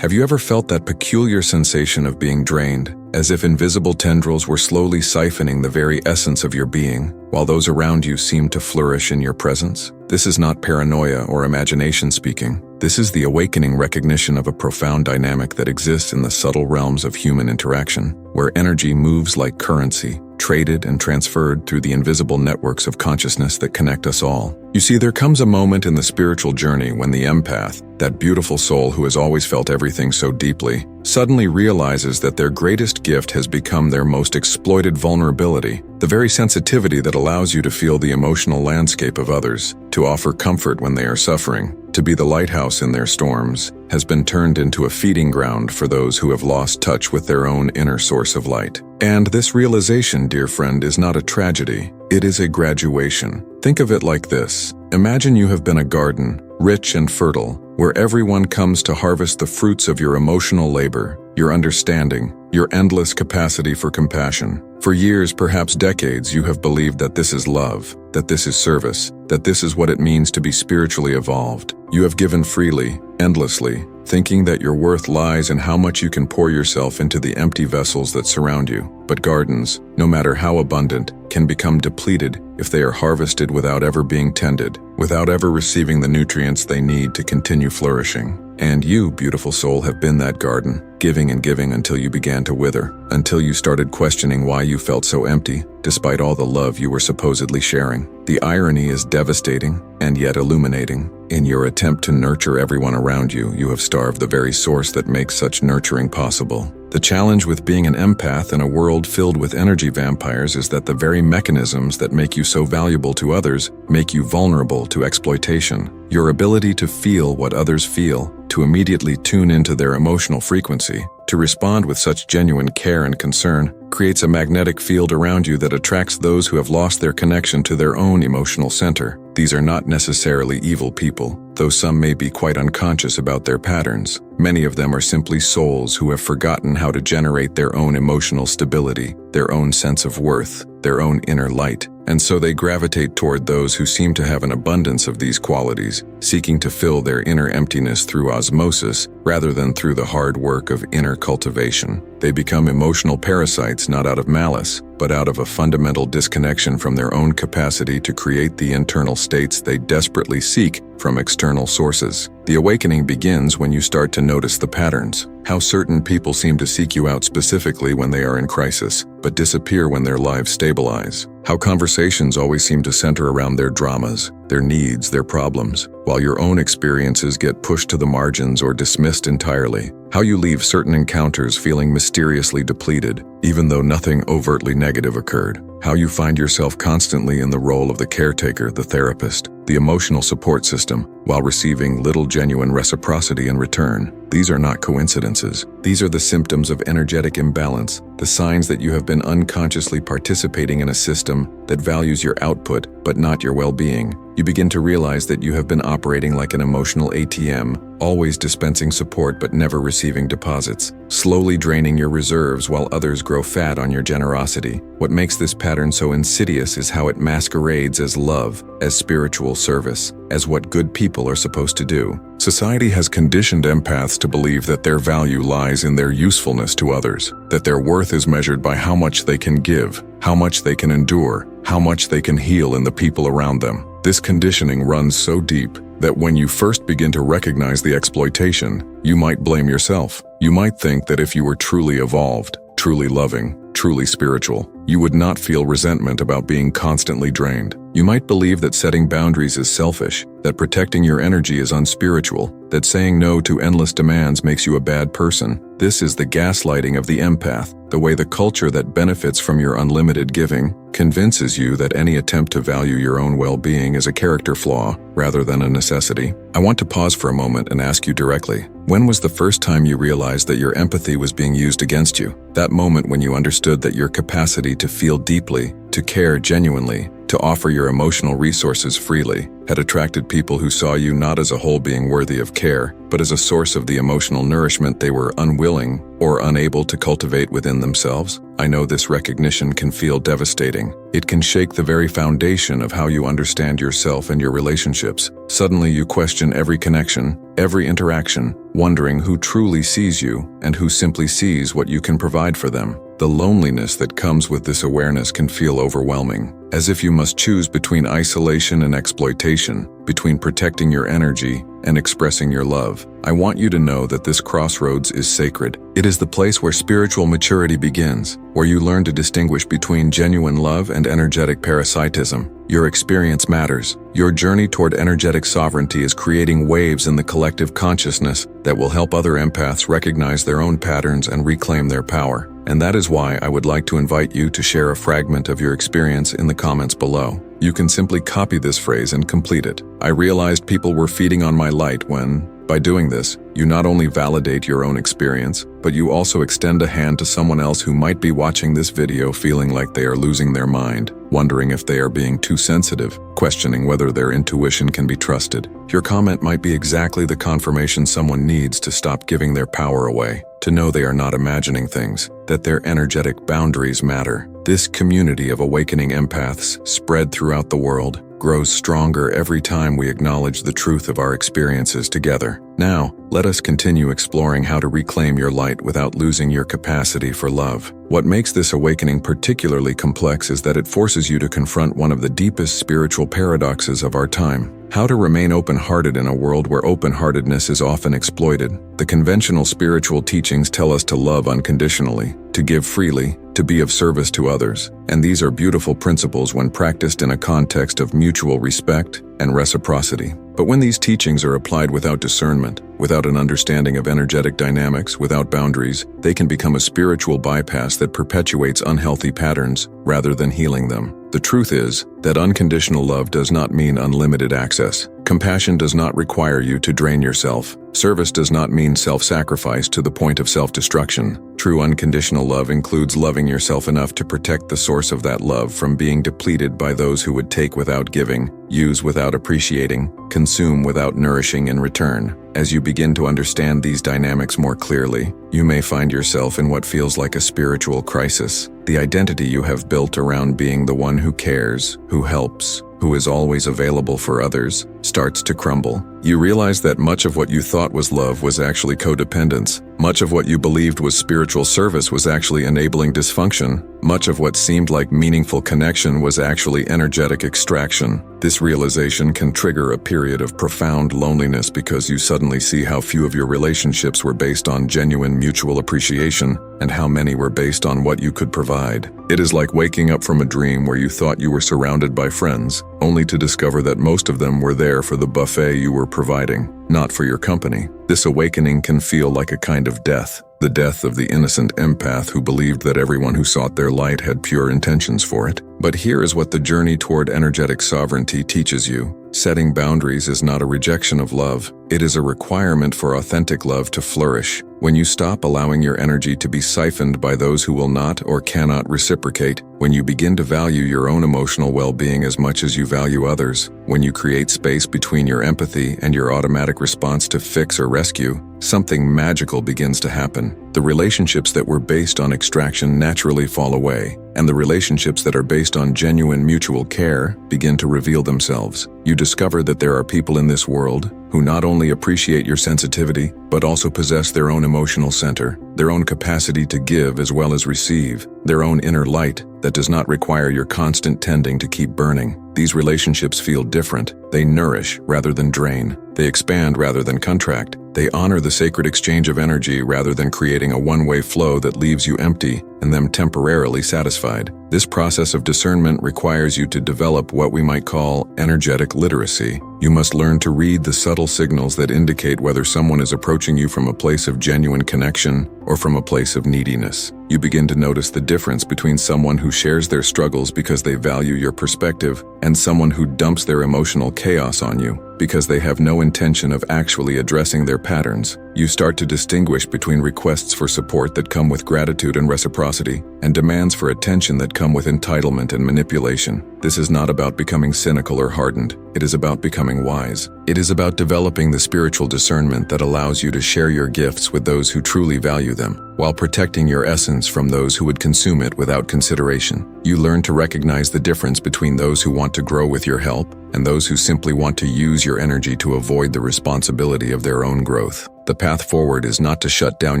Have you ever felt that peculiar sensation of being drained, as if invisible tendrils were slowly siphoning the very essence of your being, while those around you seemed to flourish in your presence? This is not paranoia or imagination speaking. This is the awakening recognition of a profound dynamic that exists in the subtle realms of human interaction, where energy moves like currency, traded and transferred through the invisible networks of consciousness that connect us all. You see, there comes a moment in the spiritual journey when the empath, that beautiful soul who has always felt everything so deeply, suddenly realizes that their greatest gift has become their most exploited vulnerability, the very sensitivity that allows you to feel the emotional landscape of others, to offer comfort when they are suffering, to be the lighthouse in their storms, has been turned into a feeding ground for those who have lost touch with their own inner source of light. And this realization, dear friend, is not a tragedy. It is a graduation. Think of it like this. Imagine you have been a garden, rich and fertile, where everyone comes to harvest the fruits of your emotional labor, your understanding, your endless capacity for compassion. For years, perhaps decades, you have believed that this is love, that this is service, that this is what it means to be spiritually evolved. You have given freely, endlessly, thinking that your worth lies in how much you can pour yourself into the empty vessels that surround you. But gardens, no matter how abundant, can become depleted if they are harvested without ever being tended, without ever receiving the nutrients they need to continue flourishing. And you, beautiful soul, have been that garden, giving and giving until you began to wither, until you started questioning why you felt so empty, despite all the love you were supposedly sharing. The irony is devastating and yet illuminating. In your attempt to nurture everyone around you, you have starved the very source that makes such nurturing possible. The challenge with being an empath in a world filled with energy vampires is that the very mechanisms that make you so valuable to others make you vulnerable to exploitation. Your ability to feel what others feel, to immediately tune into their emotional frequency, to respond with such genuine care and concern, creates a magnetic field around you that attracts those who have lost their connection to their own emotional center. These are not necessarily evil people, though some may be quite unconscious about their patterns. Many of them are simply souls who have forgotten how to generate their own emotional stability, their own sense of worth, their own inner light, and so they gravitate toward those who seem to have an abundance of these qualities, seeking to fill their inner emptiness through osmosis rather than through the hard work of inner cultivation. They become emotional parasites not out of malice, but out of a fundamental disconnection from their own capacity to create the internal states they desperately seek from external sources. The awakening begins when you start to notice the patterns, how certain people seem to seek you out specifically when they are in crisis, but disappear when their lives stabilize, how conversations always seem to center around their dramas, their needs, their problems, while your own experiences get pushed to the margins or dismissed entirely, how you leave certain encounters feeling mysteriously depleted, even though nothing overtly negative occurred, how you find yourself constantly in the role of the caretaker, the therapist, the emotional support system, while receiving little genuine reciprocity in return. These are not coincidences. These are the symptoms of energetic imbalance, the signs that you have been unconsciously participating in a system that values your output but not your well-being. You begin to realize that you have been operating like an emotional ATM, always dispensing support but never receiving deposits, slowly draining your reserves while others grow fat on your generosity. What makes this pattern so insidious is how it masquerades as love, as spiritual service, as what good people are supposed to do. Society has conditioned empaths to believe that their value lies in their usefulness to others, that their worth is measured by how much they can give, how much they can endure, how much they can heal in the people around them. This conditioning runs so deep that when you first begin to recognize the exploitation, you might blame yourself. You might think that if you were truly evolved, truly loving, truly spiritual, you would not feel resentment about being constantly drained. You might believe that setting boundaries is selfish, that protecting your energy is unspiritual, that saying no to endless demands makes you a bad person. This is the gaslighting of the empath, the way the culture that benefits from your unlimited giving convinces you that any attempt to value your own well-being is a character flaw rather than a necessity. I want to pause for a moment and ask you directly, when was the first time you realized that your empathy was being used against you? That moment when you understood that your capacity to feel deeply, to care genuinely, to offer your emotional resources freely, had attracted people who saw you not as a whole being worthy of care, but as a source of the emotional nourishment they were unwilling or unable to cultivate within themselves? I know this recognition can feel devastating. It can shake the very foundation of how you understand yourself and your relationships. Suddenly you question every connection, every interaction, wondering who truly sees you and who simply sees what you can provide for them. The loneliness that comes with this awareness can feel overwhelming, as if you must choose between isolation and exploitation, between protecting your energy and expressing your love. I want you to know that this crossroads is sacred. It is the place where spiritual maturity begins, where you learn to distinguish between genuine love and energetic parasitism. Your experience matters. Your journey toward energetic sovereignty is creating waves in the collective consciousness that will help other empaths recognize their own patterns and reclaim their power. And that is why I would like to invite you to share a fragment of your experience in the comments below. You can simply copy this phrase and complete it. I realized people were feeding on my light when, by doing this, you not only validate your own experience, but you also extend a hand to someone else who might be watching this video feeling like they are losing their mind, wondering if they are being too sensitive, questioning whether their intuition can be trusted. Your comment might be exactly the confirmation someone needs to stop giving their power away, to know they are not imagining things, that their energetic boundaries matter. This community of awakening empaths, spread throughout the world, grows stronger every time we acknowledge the truth of our experiences together. Now, let us continue exploring how to reclaim your light without losing your capacity for love. What makes this awakening particularly complex is that it forces you to confront one of the deepest spiritual paradoxes of our time: how to remain open-hearted in a world where open-heartedness is often exploited. The conventional spiritual teachings tell us to love unconditionally, to give freely, to be of service to others, and these are beautiful principles when practiced in a context of mutual respect and reciprocity. But when these teachings are applied without discernment, without an understanding of energetic dynamics, without boundaries, they can become a spiritual bypass that perpetuates unhealthy patterns rather than healing them. The truth is that unconditional love does not mean unlimited access. Compassion does not require you to drain yourself. Service does not mean self-sacrifice to the point of self-destruction. True unconditional love includes loving yourself enough to protect the source of that love from being depleted by those who would take without giving, use without appreciating, consume without nourishing in return. As you begin to understand these dynamics more clearly, you may find yourself in what feels like a spiritual crisis. The identity you have built around being the one who cares, who helps, who is always available for others, starts to crumble. You realize that much of what you thought was love was actually codependence. Much of what you believed was spiritual service was actually enabling dysfunction. Much of what seemed like meaningful connection was actually energetic extraction. This realization can trigger a period of profound loneliness because you suddenly see how few of your relationships were based on genuine mutual appreciation and how many were based on what you could provide. It is like waking up from a dream where you thought you were surrounded by friends, only to discover that most of them were there for the buffet you were providing, not for your company. This awakening can feel like a kind of death, the death of the innocent empath who believed that everyone who sought their light had pure intentions for it. But here is what the journey toward energetic sovereignty teaches you. Setting boundaries is not a rejection of love. It is a requirement for authentic love to flourish. When you stop allowing your energy to be siphoned by those who will not or cannot reciprocate, when you begin to value your own emotional well-being as much as you value others, when you create space between your empathy and your automatic response to fix or rescue, something magical begins to happen. The relationships that were based on extraction naturally fall away, and the relationships that are based on genuine mutual care begin to reveal themselves. You discover that there are people in this world who not only appreciate your sensitivity, but also possess their own emotional center, their own capacity to give as well as receive, their own inner light that does not require your constant tending to keep burning. These relationships feel different. They nourish rather than drain. They expand rather than contract. They honor the sacred exchange of energy rather than creating a one-way flow that leaves you empty and them temporarily satisfied. This process of discernment requires you to develop what we might call energetic literacy. You must learn to read the subtle signals that indicate whether someone is approaching you from a place of genuine connection or from a place of neediness. You begin to notice the difference between someone who shares their struggles because they value your perspective and someone who dumps their emotional chaos on you because they have no intention of actually addressing their patterns. You start to distinguish between requests for support that come with gratitude and reciprocity, and demands for attention that come with entitlement and manipulation. This is not about becoming cynical or hardened. It is about becoming wise. It is about developing the spiritual discernment that allows you to share your gifts with those who truly value them, while protecting your essence from those who would consume it without consideration. You learn to recognize the difference between those who want to grow with your help and those who simply want to use your energy to avoid the responsibility of their own growth. The path forward is not to shut down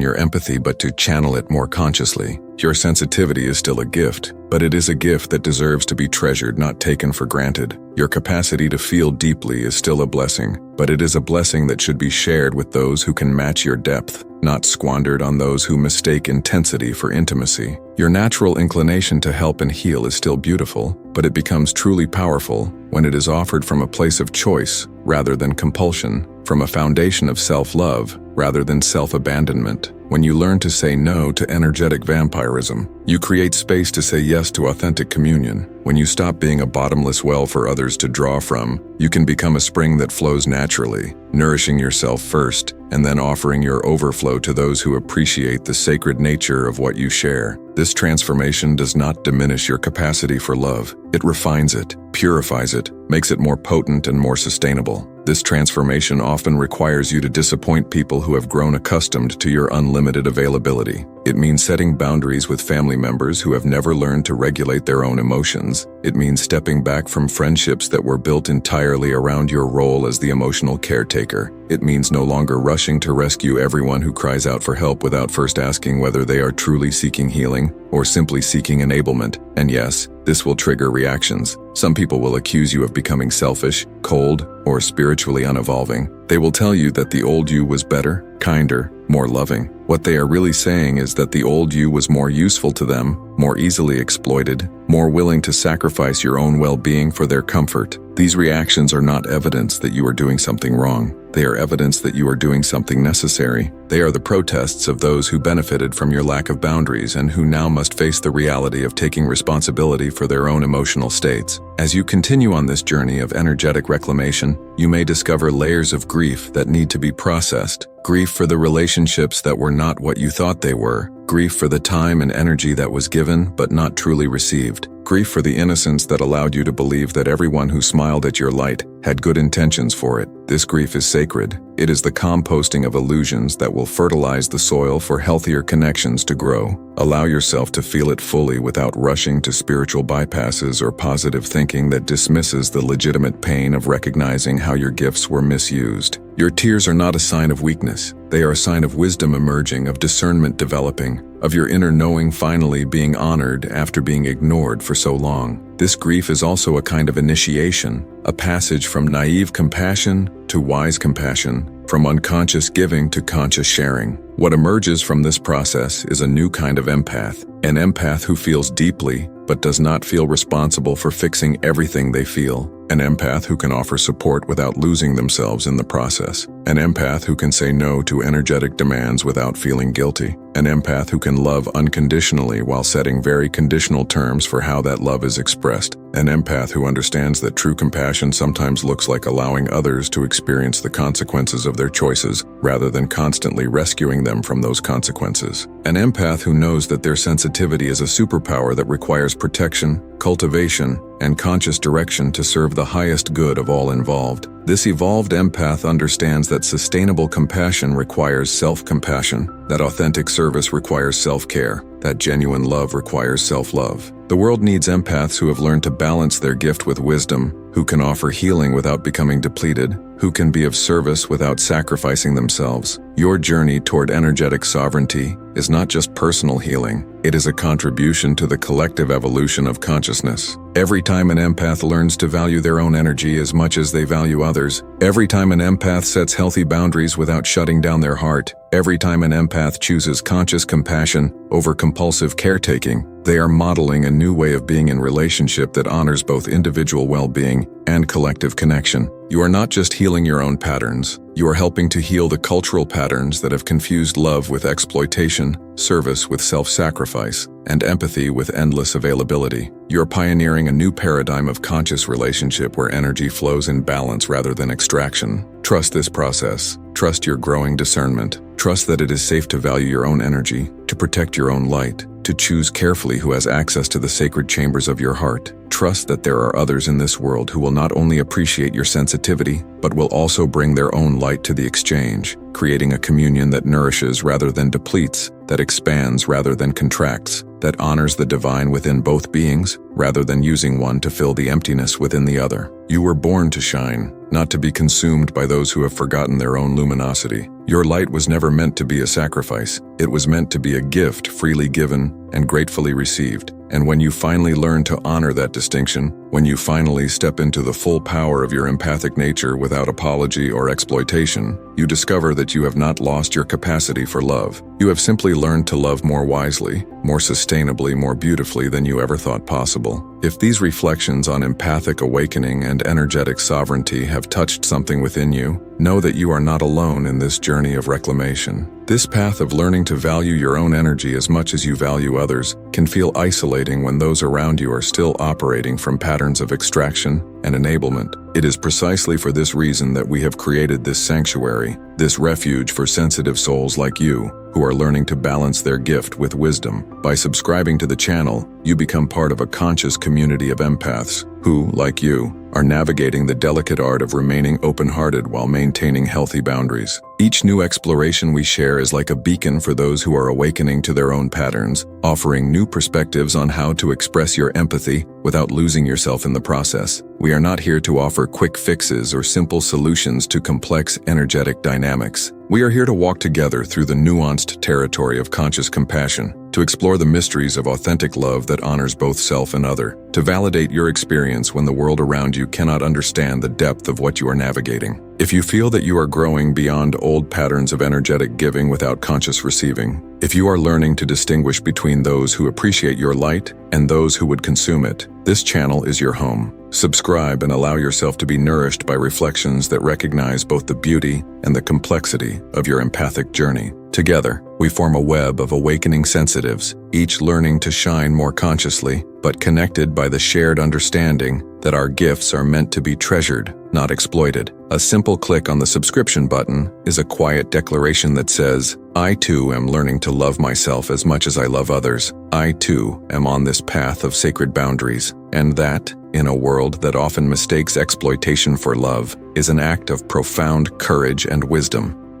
your empathy, but to channel it more consciously. Your sensitivity is still a gift, but it is a gift that deserves to be treasured, not taken for granted. Your capacity to feel deeply is still a blessing, but it is a blessing that should be shared with those who can match your depth, not squandered on those who mistake intensity for intimacy. Your natural inclination to help and heal is still beautiful, but it becomes truly powerful when it is offered from a place of choice rather than compulsion, from a foundation of self-love rather than self-abandonment. When you learn to say no to energetic vampirism, you create space to say yes to authentic communion. When you stop being a bottomless well for others to draw from, you can become a spring that flows naturally, nourishing yourself first, and then offering your overflow to those who appreciate the sacred nature of what you share. This transformation does not diminish your capacity for love. It refines it, purifies it, makes it more potent and more sustainable. This transformation often requires you to disappoint people who have grown accustomed to your unlimited availability. It means setting boundaries with family members who have never learned to regulate their own emotions. It means stepping back from friendships that were built entirely around your role as the emotional caretaker. It means no longer rushing to rescue everyone who cries out for help without first asking whether they are truly seeking healing or simply seeking enablement. And yes, this will trigger reactions. Some people will accuse you of becoming selfish, cold, or spiritually unevolving. They will tell you that the old you was better, kinder, more loving. What they are really saying is that the old you was more useful to them, more easily exploited, more willing to sacrifice your own well-being for their comfort. These reactions are not evidence that you are doing something wrong. They are evidence that you are doing something necessary. They are the protests of those who benefited from your lack of boundaries and who now must face the reality of taking responsibility for their own emotional states. As you continue on this journey of energetic reclamation, you may discover layers of grief that need to be processed. Grief for the relationships that were not what you thought they were. Grief for the time and energy that was given but not truly received. Grief for the innocence that allowed you to believe that everyone who smiled at your light had good intentions for it. This grief is sacred. It is the composting of illusions that will fertilize the soil for healthier connections to grow. Allow yourself to feel it fully without rushing to spiritual bypasses or positive thinking that dismisses the legitimate pain of recognizing how your gifts were misused. Your tears are not a sign of weakness. They are a sign of wisdom emerging, of discernment developing, of your inner knowing finally being honored after being ignored for so long. This grief is also a kind of initiation, a passage from naive compassion to wise compassion, from unconscious giving to conscious sharing. What emerges from this process is a new kind of empath, an empath who feels deeply but does not feel responsible for fixing everything they feel. An empath who can offer support without losing themselves in the process. An empath who can say no to energetic demands without feeling guilty. An empath who can love unconditionally while setting very conditional terms for how that love is expressed. An empath who understands that true compassion sometimes looks like allowing others to experience the consequences of their choices rather than constantly rescuing them from those consequences. An empath who knows that their sensitivity is a superpower that requires protection, cultivation, and conscious direction to serve the highest good of all involved. This evolved empath understands that sustainable compassion requires self-compassion, that authentic service requires self-care, that genuine love requires self-love. The world needs empaths who have learned to balance their gift with wisdom, who can offer healing without becoming depleted, who can be of service without sacrificing themselves. Your journey toward energetic sovereignty is not just personal healing, it is a contribution to the collective evolution of consciousness. Every time an empath learns to value their own energy as much as they value others, every time an empath sets healthy boundaries without shutting down their heart, every time an empath chooses conscious compassion over compulsive caretaking, they are modeling a new way of being in relationship that honors both individual well-being and collective connection. You are not just healing your own patterns, you are helping to heal the cultural patterns that have confused love with exploitation, service with self-sacrifice, and empathy with endless availability. You're pioneering a new paradigm of conscious relationship where energy flows in balance rather than extraction. Trust this process. Trust your growing discernment. Trust that it is safe to value your own energy, to protect your own light, to choose carefully who has access to the sacred chambers of your heart. Trust that there are others in this world who will not only appreciate your sensitivity, but will also bring their own light to the exchange, creating a communion that nourishes rather than depletes, that expands rather than contracts, that honors the divine within both beings, rather than using one to fill the emptiness within the other. You were born to shine, not to be consumed by those who have forgotten their own luminosity. Your light was never meant to be a sacrifice. It was meant to be a gift freely given and gratefully received. And when you finally learn to honor that distinction, when you finally step into the full power of your empathic nature without apology or exploitation, you discover that you have not lost your capacity for love. You have simply learned to love more wisely, more sustainably, more beautifully than you ever thought possible. If these reflections on empathic awakening and energetic sovereignty have touched something within you, know that you are not alone in this journey of reclamation. This path of learning to value your own energy as much as you value others can feel isolating when those around you are still operating from patterns of extraction and enablement. It is precisely for this reason that we have created this sanctuary, this refuge for sensitive souls like you, who are learning to balance their gift with wisdom. By subscribing to the channel, you become part of a conscious community of empaths who, like you, are navigating the delicate art of remaining open-hearted while maintaining healthy boundaries. Each new exploration we share is like a beacon for those who are awakening to their own patterns, offering new perspectives on how to express your empathy without losing yourself in the process. We are not here to offer quick fixes or simple solutions to complex energetic dynamics. We are here to walk together through the nuanced territory of conscious compassion, to explore the mysteries of authentic love that honors both self and other, to validate your experience when the world around you cannot understand the depth of what you are navigating. If you feel that you are growing beyond old patterns of energetic giving without conscious receiving, if you are learning to distinguish between those who appreciate your light and those who would consume it, this channel is your home. Subscribe and allow yourself to be nourished by reflections that recognize both the beauty and the complexity of your empathic journey. Together, we form a web of awakening sensitives, each learning to shine more consciously, but connected by the shared understanding that our gifts are meant to be treasured, not exploited. A simple click on the subscription button is a quiet declaration that says, I too am learning to love myself as much as I love others. I too am on this path of sacred boundaries. And that, in a world that often mistakes exploitation for love, is an act of profound courage and wisdom.